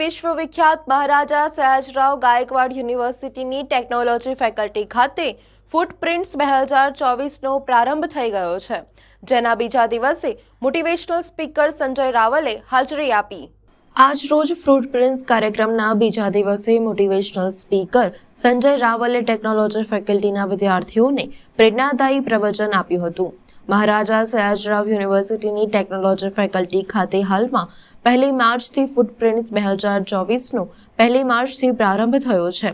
વિશ્વવિખ્યાત મહારાજા સયાજરાવ ગાયકવાડ યુનિવર્સિટીની technology faculty ખાતે footprints 2024નો પ્રારંભ થઈ ગયો છે, જેના બીજા દિવસે મોટિવેશનલ સ્પીકર સંજય રાવલે હાજરી આપી। આજ રોજ ફૂટપ્રિન્ટ્સ કાર્યક્રમના બીજા દિવસે મોટિવેશનલ સ્પીકર સંજય રાવલે ટેકનોલોજી ફેકલ્ટીના વિદ્યાર્થીઓને પ્રેરણાદાયી પ્રવચન આપ્યું હતું। મહારાજા સયાજરાવ યુનિવર્સિટીની ટેકનોલોજી ફેકલ્ટી ખાતે હાલમાં 1 માર્ચથી ફૂટપ્રિન્ટ્સ 2024નો 1 માર્ચથી પ્રારંભ થયો છે,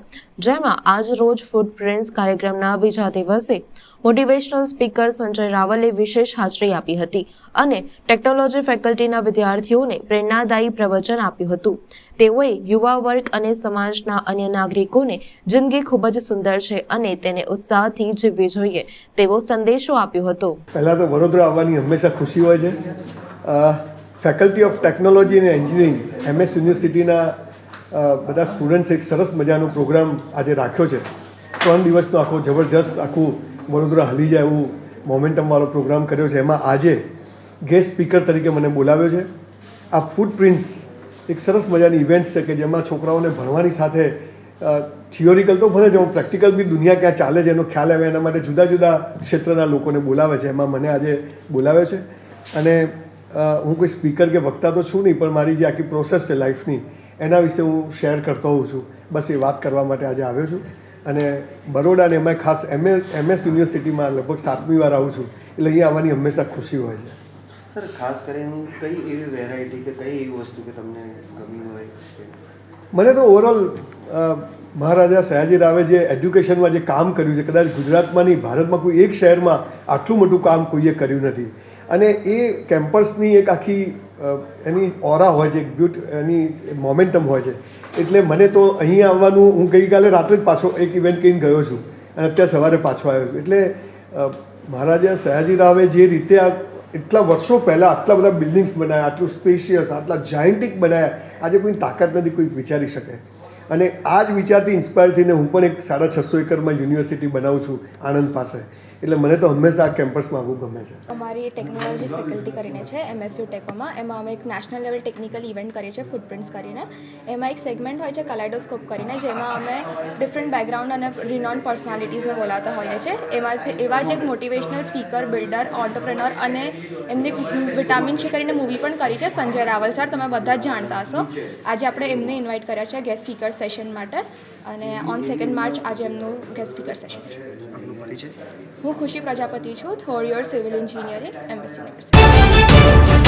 જેમાં આજ રોજ ફૂટપ્રિન્ટ્સ કાર્યક્રમના બીજા દિવસે મોટિવેશનલ સ્પીકર સંજય રાવલે વિશેષ હાજરી આપી હતી અને ટેકનોલોજી ફેકલ્ટીના વિદ્યાર્થીઓને પ્રેરણાદાયી પ્રવચન આપ્યું હતું। તેઓએ યુવા વર્ગ અને સમાજના અન્ય નાગરિકોને જિંદગી ખૂબ જ સુંદર છે અને તેને ઉત્સાહથી જીવવી જોઈએ તેવો સંદેશો આપ્યો હતો। પહેલાં તો વડોદરા આવવાની હંમેશા ખુશી હોય છે। ફેકલ્ટી ઓફ ટેકનોલોજી અને એન્જિનિયરિંગ MS યુનિવર્સિટીના બધા સ્ટુડન્ટ્સ એક સરસ મજાનો પ્રોગ્રામ આજે રાખ્યો છે। 3 દિવસનો આખો જબરજસ્ત આખું વડોદરા હલી જાય એવું મોમેન્ટમવાળો પ્રોગ્રામ કર્યો છે। એમાં આજે ગેસ્ટ સ્પીકર તરીકે મને બોલાવ્યો છે। આ ફૂટપ્રિન્ટ્સ એક સરસ મજાની ઇવેન્ટ્સ છે કે જેમાં છોકરાઓને ભણવાની સાથે થિયોરિકલ તો ભણે છે, પણ પ્રેક્ટિકલ બી દુનિયા ક્યાં ચાલે છે એનો ખ્યાલ આવે, એના માટે જુદા જુદા ક્ષેત્રના લોકોને બોલાવે છે। એમાં મને આજે બોલાવ્યો છે અને હું કોઈ સ્પીકર કે વક્તા તો છું નહીં, પણ મારી જે આખી પ્રોસેસ છે લાઈફની એના વિશે હું શેર કરતો હોઉં છું। બસ એ વાત કરવા માટે આજે આવ્યો છું અને બરોડાને એમાં ખાસ MS યુનિવર્સિટીમાં લગભગ 7મી વાર આવું છું, એટલે અહીંયા આવવાની હંમેશા ખુશી હોય છે। સર, ખાસ કરીને કઈ એવી વેરાયટી કે કઈ એવી વસ્તુ કે તમને ગમી હોય? મને તો ઓવરઓલ મહારાજા સયાજી રાવે જે એડ્યુકેશનમાં જે કામ કર્યું છે, કદાચ ગુજરાતમાં નહીં ભારતમાં કોઈ એક શહેરમાં આટલું મોટું કામ કોઈએ કર્યું નથી અને એ કેમ્પસની એક આખી એની ઓરા હોય છે, એની મોમેન્ટમ હોય છે। એટલે મને તો અહીં આવવાનું, હું ગઈકાલે રાત્રે જ પાછો એક ઇવેન્ટ કરીને ગયો છું અને અત્યારે સવારે પાછો આવ્યો છું। એટલે મહારાજા સયાજી રાવે જે રીતે આ એટલા વર્ષો પહેલાં આટલા બધા બિલ્ડિંગ્સ બનાવ્યા, આટલું સ્પેશિયસ, આટલા જાયન્ટિક બનાવ્યા, આજે કોઈ તાકાત નથી કોઈ વિચારી શકે। અને આ જ વિચારથી ઇન્સ્પાયર થઈને હું પણ એક 650 એકરમાં યુનિવર્સિટી બનાવું છું આણંદ પાસે। એટલે મને તો હંમેશા આ કેમ્પસમાં આવવું ગમે છે। અમારી ટેકનોલોજી ફેકલ્ટી કરીને છે MSU ટેકોમાં, એમાં અમે એક નેશનલ લેવલ ટેકનિકલ ઇવેન્ટ કરીએ છીએ ફૂટપ્રિન્ટ્સ કરીને। એમાં એક સેગમેન્ટ હોય છે કલાઇડોસ્કોપ કરીને, જેમાં અમે ડિફરન્ટ બેકગ્રાઉન્ડ અને રિનોન પર્સનાલિટીઝને બોલાવતા હોઈએ છીએ। એમાંથી એવા જ એક મોટિવેશનલ સ્પીકર, બિલ્ડર, ઓન્ટરપ્રેનર અને એમની વિટામિન છે કરીને મૂવી પણ કરી છે, સંજય રાવલ સર, તમે બધા જ જાણતા હશો। આજે આપણે એમને ઇન્વાઇટ કર્યા છે ગેસ્ટ સ્પીકર સેશન માટે અને ઓન 2 માર્ચ આજે એમનું ગેસ્ટ સ્પીકર સેશન છે। હું ખુશી પ્રજાપતિ છું, 3rd year civil engineering MS university.